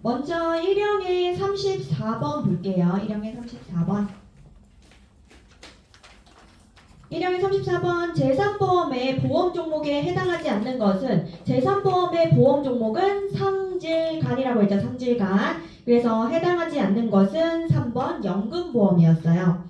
먼저 1형의 34번 볼게요. 1형의 34번. 1형의 34번 제3보험의 보험 종목에 해당하지 않는 것은 제3보험의 보험 종목은 상질간이라고 했죠. 상질간. 그래서 해당하지 않는 것은 3번 연금보험이었어요.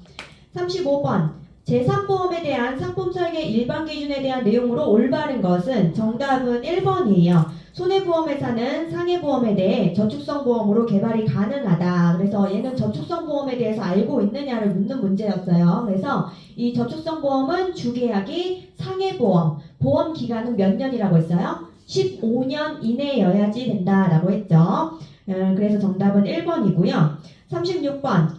35번 제3보험에 대한 상품설계 일반 기준에 대한 내용으로 올바른 것은 정답은 1번이에요. 손해보험회사는 상해보험에 대해 저축성보험으로 개발이 가능하다. 그래서 얘는 저축성보험에 대해서 알고 있느냐를 묻는 문제였어요. 그래서 이 저축성보험은 주계약이 상해보험, 보험 기간은 몇 년이라고 했어요? 15년 이내여야지 된다라고 했죠. 그래서 정답은 1번이고요. 36번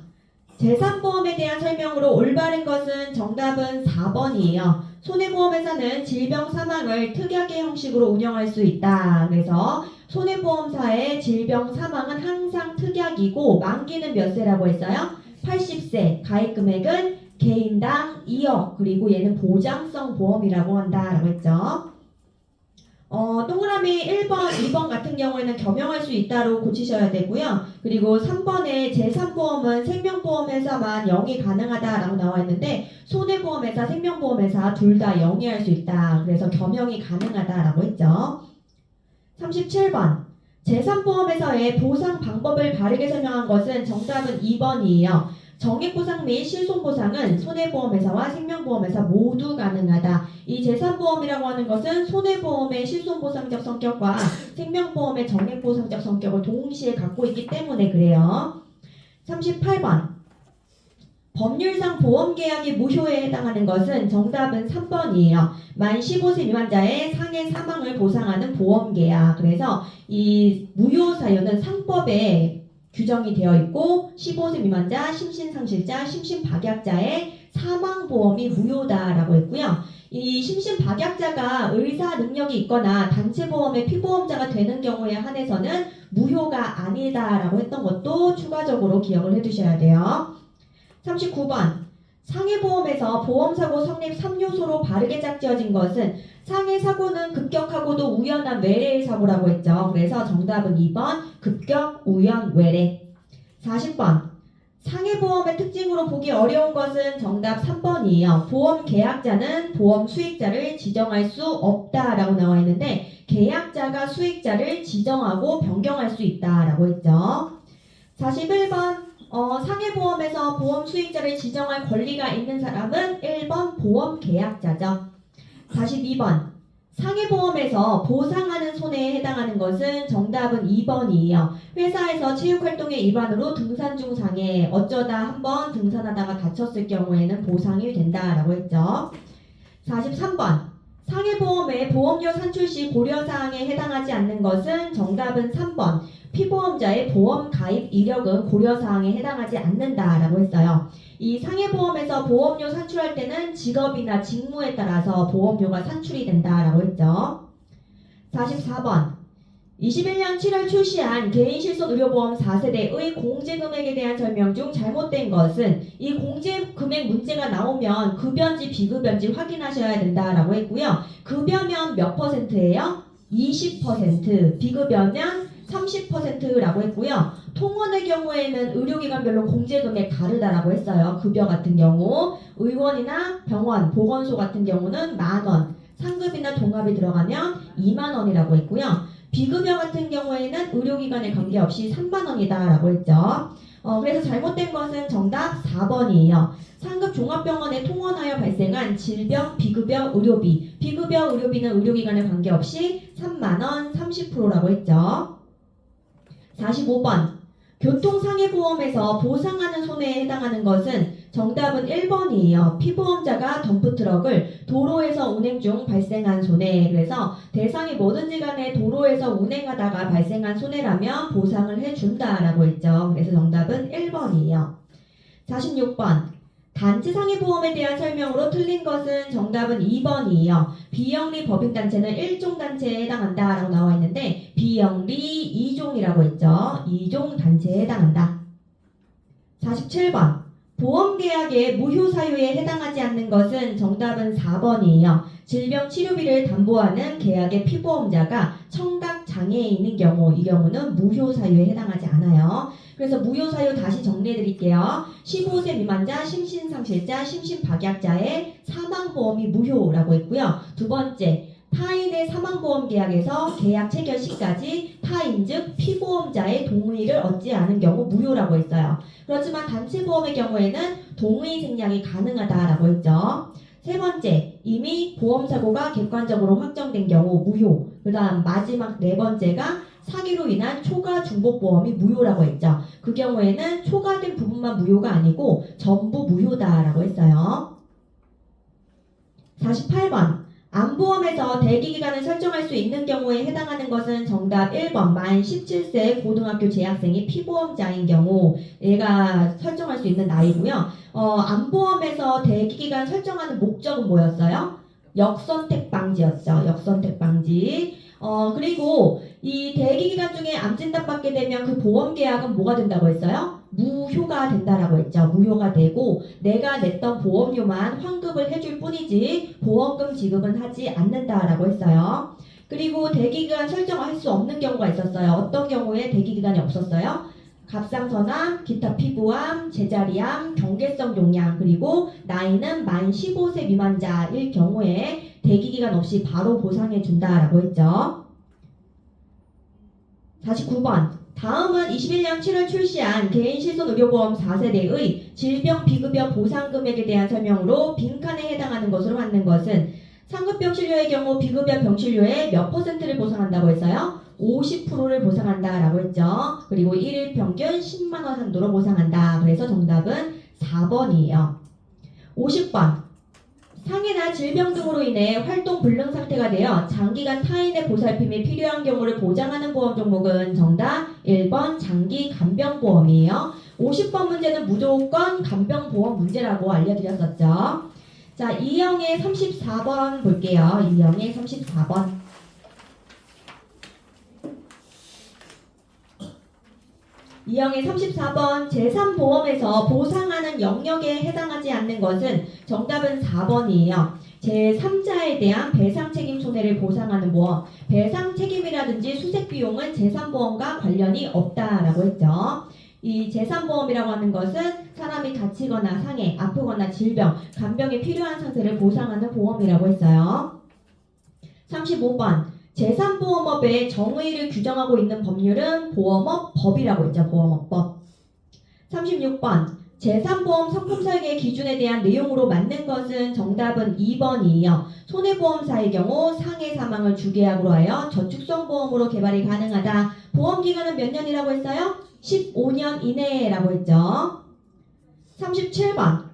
제3보험에 대한 설명으로 올바른 것은 정답은 4번이에요. 손해보험회사는 질병 사망을 특약의 형식으로 운영할 수 있다. 그래서 손해보험사의 질병 사망은 항상 특약이고 만기는 몇 세라고 했어요? 80세. 가입금액은 개인당 2억. 그리고 얘는 보장성 보험이라고 한다라고 했죠. 동그라미 1번, 2번 같은 경우에는 겸용할 수 있다로 고치셔야 되고요. 그리고 3번에 제3보험은 생명보험회사만 영위 가능하다라고 나와 있는데 손해보험회사, 생명보험회사 둘 다 영위할 수 있다. 그래서 겸용이 가능하다라고 했죠. 37번 제3보험회사의 보상 방법을 바르게 설명한 것은 정답은 2번이에요. 정액보상 및 실손보상은 손해보험회사와 생명보험회사 모두 가능하다. 이 제3보험이라고 하는 것은 손해보험의 실손보상적 성격과 생명보험의 정액보상적 성격을 동시에 갖고 있기 때문에 그래요. 38번 법률상 보험계약이 무효에 해당하는 것은 정답은 3번이에요. 만 15세 미만자의 상해 사망을 보상하는 보험계약. 그래서 이 무효 사유는 상법에 규정이 되어 있고 15세 미만자, 심신상실자, 심신박약자의 사망보험이 무효다라고 했고요. 이 심신박약자가 의사 능력이 있거나 단체보험의 피보험자가 되는 경우에 한해서는 무효가 아니다라고 했던 것도 추가적으로 기억을 해두셔야 돼요. 39번 상해보험에서 보험사고 성립 3요소로 바르게 짝지어진 것은 상해사고는 급격하고도 우연한 외래의 사고라고 했죠. 그래서 정답은 2번 급격, 우연, 외래. 40번 상해보험의 특징으로 보기 어려운 것은 정답 3번이에요. 보험 계약자는 보험 수익자를 지정할 수 없다라고 나와 있는데 계약자가 수익자를 지정하고 변경할 수 있다라고 했죠. 41번 상해보험에서 보험 수익자를 지정할 권리가 있는 사람은 1번 보험 계약자죠. 42번 상해보험에서 보상하는 손해에 해당하는 것은 정답은 2번이에요. 회사에서 체육활동의 일환으로 등산 중 상해 어쩌다 한번 등산하다가 다쳤을 경우에는 보상이 된다라고 했죠. 43번 상해보험의 보험료 산출 시 고려사항에 해당하지 않는 것은 정답은 3번 피보험자의 보험 가입 이력은 고려사항에 해당하지 않는다라고 했어요. 이 상해보험에서 보험료 산출할 때는 직업이나 직무에 따라서 보험료가 산출이 된다라고 했죠. 44번 21년 7월 출시한 개인실손의료보험 4세대의 공제금액에 대한 설명 중 잘못된 것은 이 공제금액 문제가 나오면 급여인지 비급여인지 확인하셔야 된다라고 했고요. 급여면 몇 퍼센트예요? 20%, 비급여면 30%라고 했고요. 통원의 경우에는 의료기관별로 공제금액 다르다라고 했어요. 급여 같은 경우 의원이나 병원, 보건소 같은 경우는 만원, 상급이나 동합이 들어가면 2만원이라고 했고요. 비급여 같은 경우에는 의료기관에 관계없이 3만원이다라고 했죠. 그래서 잘못된 것은 정답 4번이에요. 상급 종합병원에 통원하여 발생한 질병, 비급여, 의료비. 비급여, 의료비는 의료기관에 관계없이 3만원, 30%라고 했죠. 45번 교통상해보험에서 보상하는 손해에 해당하는 것은 정답은 1번이에요. 피보험자가 덤프트럭을 도로에서 운행 중 발생한 손해. 그래서 대상이 뭐든지 간에 도로에서 운행하다가 발생한 손해라면 보상을 해준다라고 했죠. 그래서 정답은 1번이에요. 46번 단체상해보험에 대한 설명으로 틀린 것은 정답은 2번이에요. 비영리 법인단체는 1종 단체에 해당한다라고 나와 있는데 비영리 2종이라고 했죠. 2종 단체에 해당한다. 47번 보험계약의 무효사유에 해당하지 않는 것은 정답은 4번이에요. 질병치료비를 담보하는 계약의 피보험자가 청각 장애에 있는 경우, 이 경우는 무효 사유에 해당하지 않아요. 그래서 무효 사유 다시 정리해 드릴게요. 15세 미만자, 심신상실자, 심신박약자의 사망보험이 무효라고 했고요. 두 번째, 타인의 사망보험 계약에서 계약 체결 시까지 타인 즉 피보험자의 동의를 얻지 않은 경우 무효라고 했어요. 그렇지만 단체보험의 경우에는 동의 생략이 가능하다라고 했죠. 세 번째, 이미 보험사고가 객관적으로 확정된 경우 무효. 그 다음 마지막 네 번째가 사기로 인한 초과 중복보험이 무효라고 했죠. 그 경우에는 초과된 부분만 무효가 아니고 전부 무효다라고 했어요. 48번. 암보험에서 대기기간을 설정할 수 있는 경우에 해당하는 것은 정답 1번 만 17세 고등학교 재학생이 피보험자인 경우 얘가 설정할 수 있는 나이고요. 암보험에서 대기기간 설정하는 목적은 뭐였어요? 역선택 방지였죠. 역선택 방지. 그리고 이 대기기간 중에 암진단 받게 되면 그 보험 계약은 뭐가 된다고 했어요? 무효가 된다라고 했죠. 무효가 되고 내가 냈던 보험료만 환급을 해줄 뿐이지 보험금 지급은 하지 않는다라고 했어요. 그리고 대기기간 설정할 수 없는 경우가 있었어요. 어떤 경우에 대기기간이 없었어요? 갑상선암, 기타 피부암, 제자리암, 경계성 종양, 그리고 나이는 만 15세 미만자일 경우에 대기기간 없이 바로 보상해 준다라고 했죠. 49번. 다음은 21년 7월 출시한 개인실손의료보험 4세대의 질병 비급여 보상금액에 대한 설명으로 빈칸에 해당하는 것으로 맞는 것은 상급병실료의 경우 비급여 병실료의 몇 퍼센트를 보상한다고 했어요? 50%를 보상한다라고 했죠. 그리고 1일 평균 10만원 한도로 보상한다. 그래서 정답은 4번이에요. 50번. 상해나 질병 등으로 인해 활동 불능 상태가 되어 장기간 타인의 보살핌이 필요한 경우를 보장하는 보험 종목은 정답 1번 장기 간병보험이에요. 50번 문제는 무조건 간병보험 문제라고 알려드렸었죠. 자, 이형의 34번 볼게요. 이형의 34번. 이형의 34번 제3보험에서 보상하는 영역에 해당하지 않는 것은 정답은 4번이에요. 제3자에 대한 배상책임 손해를 보상하는 보험. 배상책임이라든지 수색비용은 제3보험과 관련이 없다라고 했죠. 이 제3보험이라고 하는 것은 사람이 다치거나 상해, 아프거나 질병, 간병이 필요한 상태를 보상하는 보험이라고 했어요. 35번. 제3보험업의 정의를 규정하고 있는 법률은 보험업법이라고 했죠. 보험업법. 36번. 제3보험 상품 설계 기준에 대한 내용으로 맞는 것은 정답은 2번이에요. 손해보험사의 경우 상해 사망을 주계약으로 하여 저축성 보험으로 개발이 가능하다. 보험기간은 몇 년이라고 했어요? 15년 이내라고 했죠. 37번.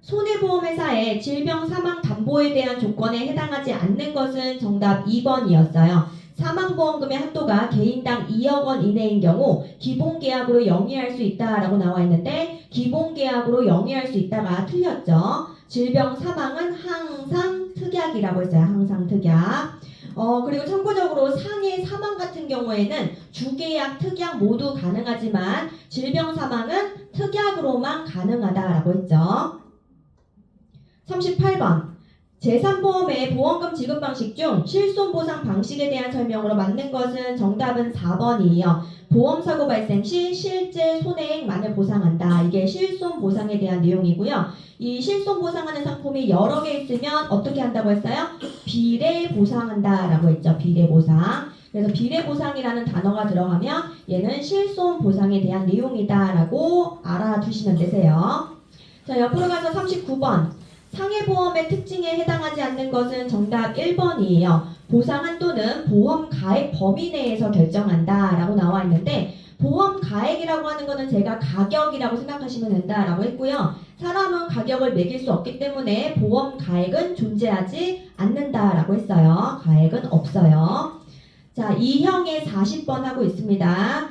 손해보험회사의 질병 사망 담보에 대한 조건에 해당하지 않는 것은 정답 2번이었어요. 사망보험금의 한도가 개인당 2억 원 이내인 경우 기본계약으로 영위할 수 있다라고 나와 있는데 기본계약으로 영위할 수 있다가 틀렸죠. 질병 사망은 항상 특약이라고 했어요. 항상 특약. 그리고 참고적으로 상해 사망 같은 경우에는 주계약, 특약 모두 가능하지만 질병 사망은 특약으로만 가능하다라고 했죠. 38번. 제3보험의 보험금 지급 방식 중 실손보상 방식에 대한 설명으로 맞는 것은 정답은 4번이에요. 보험사고 발생 시 실제 손해액만을 보상한다. 이게 실손보상에 대한 내용이고요. 이 실손보상하는 상품이 여러 개 있으면 어떻게 한다고 했어요? 비례보상한다라고 했죠. 비례보상. 그래서 비례보상이라는 단어가 들어가면 얘는 실손보상에 대한 내용이다라고 알아두시면 되세요. 자, 옆으로 가서 39번. 상해보험의 특징에 해당하지 않는 것은 정답 1번이에요. 보상 한도는 보험 가액 범위 내에서 결정한다 라고 나와 있는데 보험 가액이라고 하는 거는 제가 가격이라고 생각하시면 된다라고 했고요. 사람은 가격을 매길 수 없기 때문에 보험 가액은 존재하지 않는다라고 했어요. 가액은 없어요. 자, 2형의 40번 하고 있습니다.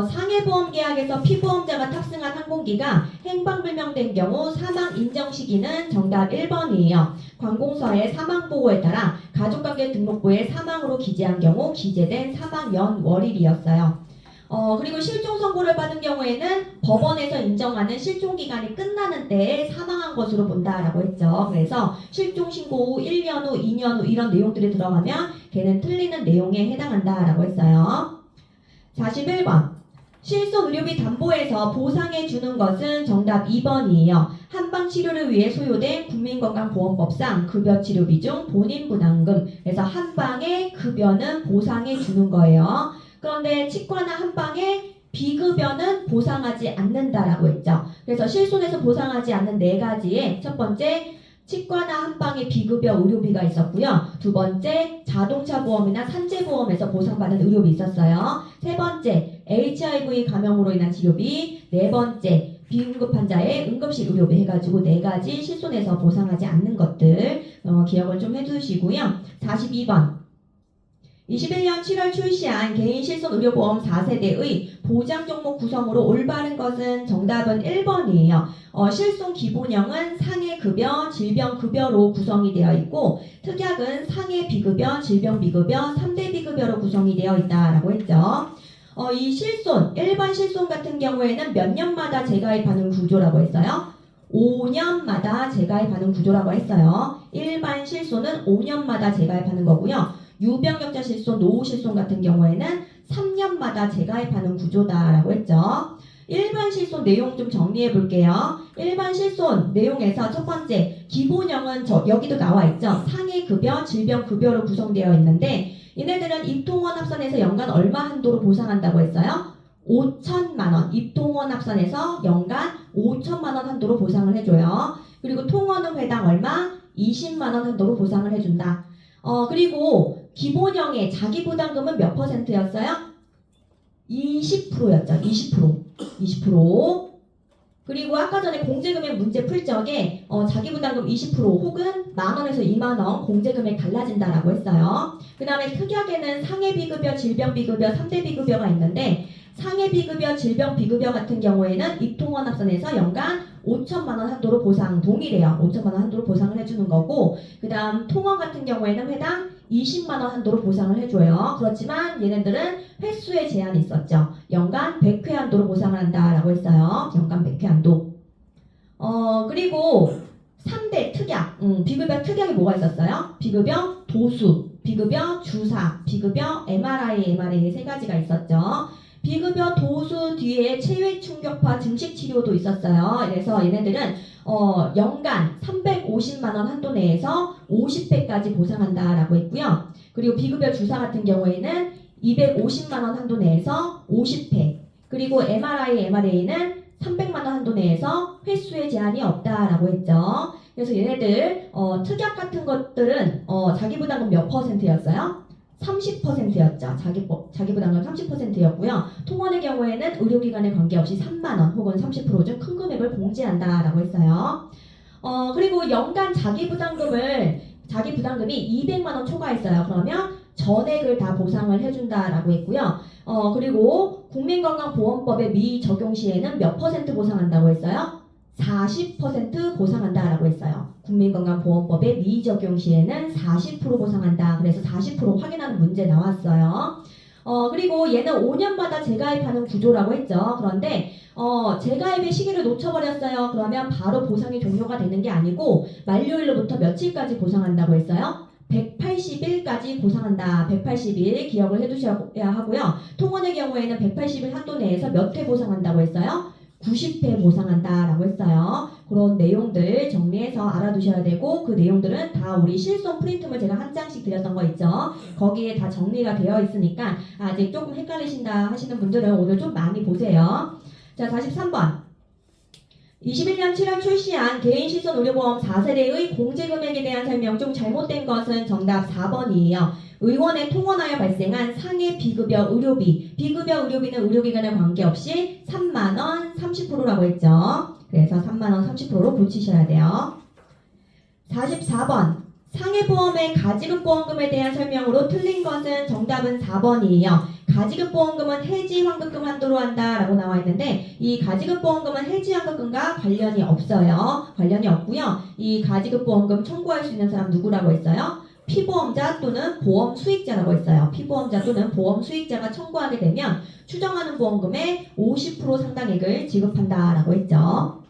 상해보험 계약에서 피보험자가 탑승한 항공기가 행방불명된 경우 사망 인정 시기는 정답 1번이에요. 관공서의 사망보고에 따라 가족관계 등록부에 사망으로 기재한 경우 기재된 사망 연월일이었어요. 그리고 실종 선고를 받은 경우에는 법원에서 인정하는 실종 기간이 끝나는 때에 사망한 것으로 본다라고 했죠. 그래서 실종 신고 후 1년 후, 2년 후 이런 내용들이 들어가면 걔는 틀리는 내용에 해당한다라고 했어요. 41번. 실손 의료비 담보에서 보상해 주는 것은 정답 2번이에요. 한방 치료를 위해 소요된 국민건강보험법상 급여 치료비 중 본인 부담금. 그래서 한방의 급여는 보상해 주는 거예요. 그런데 치과나 한방의 비급여는 보상하지 않는다라고 했죠. 그래서 실손에서 보상하지 않는 네 가지의 첫 번째 치과나 한방의 비급여 의료비가 있었고요. 두 번째 자동차 보험이나 산재 보험에서 보상받는 의료비 있었어요. 세 번째 HIV 감염으로 인한 치료비. 네 번째 비응급 환자의 응급실 의료비 해가지고 네 가지 실손에서 보상하지 않는 것들 기억을 좀 해두시고요. 42번. 21년 7월 출시한 개인실손의료보험 4세대의 보장 종목 구성으로 올바른 것은 정답은 1번이에요. 실손 기본형은 상해급여, 질병급여로 구성이 되어 있고 특약은 상해비급여, 질병비급여, 3대 비급여로 구성이 되어 있다라고 했죠. 이 실손, 일반 실손 같은 경우에는 몇 년마다 재가입하는 구조라고 했어요? 5년마다 재가입하는 구조라고 했어요. 일반 실손은 5년마다 재가입하는 거고요. 유병력자 실손, 노후 실손 같은 경우에는 3년마다 재가입하는 구조다라고 했죠. 일반 실손 내용 좀 정리해 볼게요. 일반 실손 내용에서 첫 번째 기본형은 여기도 나와 있죠. 상해급여, 질병급여로 구성되어 있는데 얘네들은 입통원 합산해서 연간 얼마 한도로 보상한다고 했어요? 5천만 원. 입통원 합산해서 연간 5천만 원 한도로 보상을 해줘요. 그리고 통원은 회당 얼마? 20만 원 한도로 보상을 해준다. 그리고 기본형의 자기부담금은 몇 %였어요? 20%였죠. 20%. 그리고 아까 전에 공제금액 문제 풀 적에 자기부담금 20% 혹은 만원에서 2만원 공제금액 달라진다라고 했어요. 그 다음에 특약에는 상해비급여, 질병비급여, 3대 비급여가 있는데 상해비급여, 질병비급여 같은 경우에는 입통원 합산해서 연간 5천만 원 한도로 보상 동일해요. 5천만 원 한도로 보상을 해주는 거고 그 다음 통원 같은 경우에는 회당 20만 원 한도로 보상을 해줘요. 그렇지만 얘네들은 횟수에 제한이 있었죠. 연간 100회 한도로 보상을 한다라고 했어요. 연간 100회 한도. 그리고 3대 특약, 비급여 특약이 뭐가 있었어요? 비급여 도수, 비급여 주사, 비급여 MRI 세 가지가 있었죠. 비급여 도수 뒤에 체외 충격파 증식 치료도 있었어요. 그래서 얘네들은 연간 350만 원 한도 내에서 50회까지 보상한다라고 했고요. 그리고 비급여 주사 같은 경우에는 250만 원 한도 내에서 50회. 그리고 MRI는 300만 원 한도 내에서 횟수의 제한이 없다라고 했죠. 그래서 얘네들 특약 같은 것들은 자기부담금 몇 %였어요? 30%였죠. 자기부담금 30%였고요. 통원의 경우에는 의료기관에 관계없이 3만원 혹은 30% 중 큰 금액을 공제한다라고 했어요. 그리고 연간 자기부담금이 200만원 초과했어요. 그러면 전액을 다 보상을 해준다라고 했고요. 그리고 국민건강보험법의 미적용 시에는 몇 % 보상한다고 했어요? 40% 보상한다라고 했어요. 국민건강보험법의 미적용 시에는 40% 보상한다. 그래서 40% 확인하는 문제 나왔어요. 그리고 얘는 5년마다 재가입하는 구조라고 했죠. 그런데 재가입의 시기를 놓쳐버렸어요. 그러면 바로 보상이 종료가 되는 게 아니고 만료일로부터 며칠까지 보상한다고 했어요? 180일까지 보상한다. 180일 기억을 해두셔야 하고요. 통원의 경우에는 180일 한도 내에서 몇 회 보상한다고 했어요? 90회 보상한다라고 했어요. 그런 내용들 정리해서 알아두셔야 되고 그 내용들은 다 우리 실손 프린트물 제가 한 장씩 드렸던 거 있죠. 거기에 다 정리가 되어 있으니까 아직 조금 헷갈리신다 하시는 분들은 오늘 좀 많이 보세요. 자, 43번. 21년 7월 출시한 개인실손의료보험 4세대의 공제금액에 대한 설명 중 잘못된 것은 정답 4번이에요. 의원에 통원하여 발생한 상해 비급여 의료비, 비급여 의료비는 의료기관에 관계없이 3만원 30%라고 했죠. 그래서 3만원 30%로 고치셔야 돼요. 44번. 상해보험의 가지급보험금에 대한 설명으로 틀린 것은 정답은 4번이에요. 가지급보험금은 해지 환급금 한도로 한다라고 나와 있는데 이 가지급보험금은 해지 환급금과 관련이 없어요. 관련이 없고요. 이 가지급보험금 청구할 수 있는 사람 누구라고 했어요? 피보험자 또는 보험 수익자라고 했어요. 피보험자 또는 보험 수익자가 청구하게 되면 추정하는 보험금의 50% 상당액을 지급한다라고 했죠.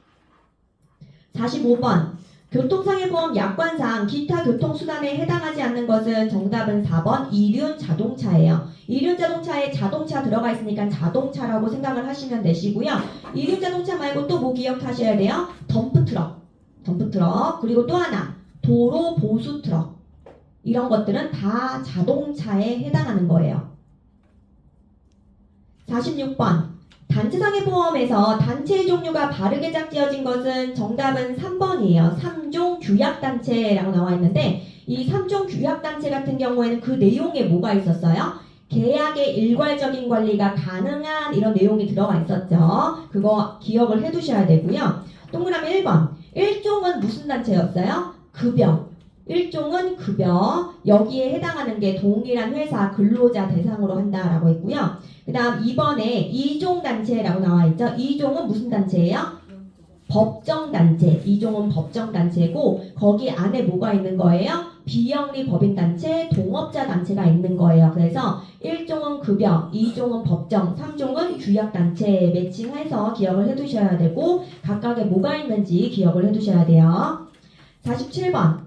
45번. 교통상해보험 약관상 기타 교통수단에 해당하지 않는 것은 정답은 4번 이륜 자동차예요. 이륜 자동차에 자동차 들어가 있으니까 자동차라고 생각을 하시면 되시고요. 이륜 자동차 말고 또 뭐 기억하셔야 돼요? 덤프트럭, 그리고 또 하나 도로 보수 트럭. 이런 것들은 다 자동차에 해당하는 거예요. 46번. 단체상해보험에서 단체의 종류가 바르게 짝지어진 것은 정답은 3번이에요. 3종 규약단체라고 나와 있는데 이 3종 규약단체 같은 경우에는 그 내용에 뭐가 있었어요? 계약의 일괄적인 관리가 가능한 이런 내용이 들어가 있었죠. 그거 기억을 해두셔야 되고요. 동그라미 1번. 1종은 무슨 단체였어요? 급여. 1종은 급여. 여기에 해당하는 게 동일한 회사 근로자 대상으로 한다라고 했고요. 그 다음 2번에 2종 단체라고 나와 있죠. 2종은 무슨 단체예요? 법정단체. 2종은 법정단체고 거기 안에 뭐가 있는 거예요? 비영리 법인단체, 동업자단체가 있는 거예요. 그래서 1종은 급여, 2종은 법정, 3종은 규약단체 매칭해서 기억을 해두셔야 되고 각각에 뭐가 있는지 기억을 해두셔야 돼요. 47번.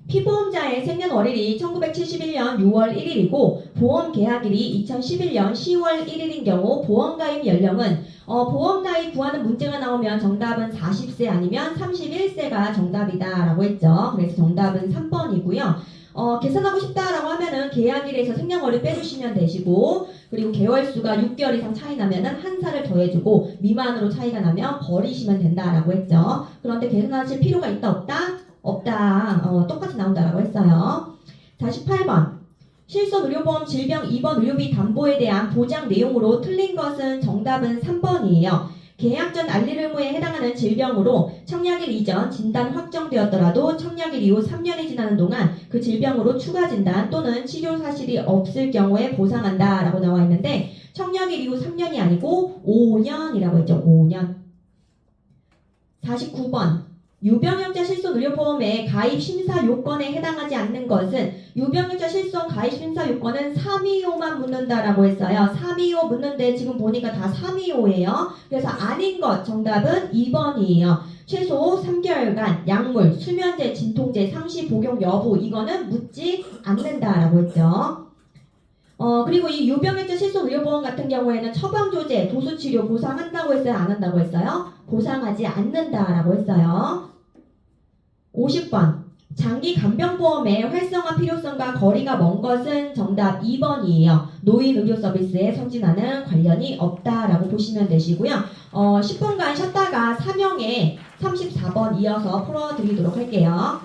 피보험자의 생년월일이 1971년 6월 1일이고 보험 계약일이 2011년 10월 1일인 경우 보험가입 연령은 보험 나이 구하는 문제가 나오면 정답은 40세 아니면 31세가 정답이다 라고 했죠. 그래서 정답은 3번이고요. 계산하고 싶다라고 하면은 계약일에서 생년월일 빼주시면 되시고 그리고 개월수가 6개월 이상 차이 나면은 한 살을 더해주고 미만으로 차이가 나면 버리시면 된다라고 했죠. 그런데 계산하실 필요가 있다 없다? 없다. 똑같이 나온다라고 했어요. 48번. 실손 의료보험 질병 입원 의료비 담보에 대한 보장 내용으로 틀린 것은 정답은 3번이에요. 계약 전 알릴 의무에 해당하는 질병으로 청약일 이전 진단 확정되었더라도 청약일 이후 3년이 지나는 동안 그 질병으로 추가 진단 또는 치료 사실이 없을 경우에 보상한다 라고 나와 있는데 청약일 이후 3년이 아니고 5년이라고 했죠. 5년. 49번. 유병역자 실손 의료보험의 가입 심사 요건에 해당하지 않는 것은 유병역자 실손 가입 심사 요건은 325만 묻는다라고 했어요. 325 묻는데 지금 보니까 다 325예요. 그래서 아닌 것 정답은 2번이에요. 최소 3개월간 약물, 수면제, 진통제, 상시 복용 여부 이거는 묻지 않는다라고 했죠. 그리고 이 유병역자 실손 의료보험 같은 경우에는 처방조제, 도수치료 보상한다고 했어요? 안 한다고 했어요? 보상하지 않는다라고 했어요. 50번. 장기 간병보험의 활성화 필요성과 거리가 먼 것은 정답 2번이에요. 노인 의료 서비스에 선진화는 관련이 없다라고 보시면 되시고요. 10분간 쉬었다가 3형에 34번 이어서 풀어드리도록 할게요.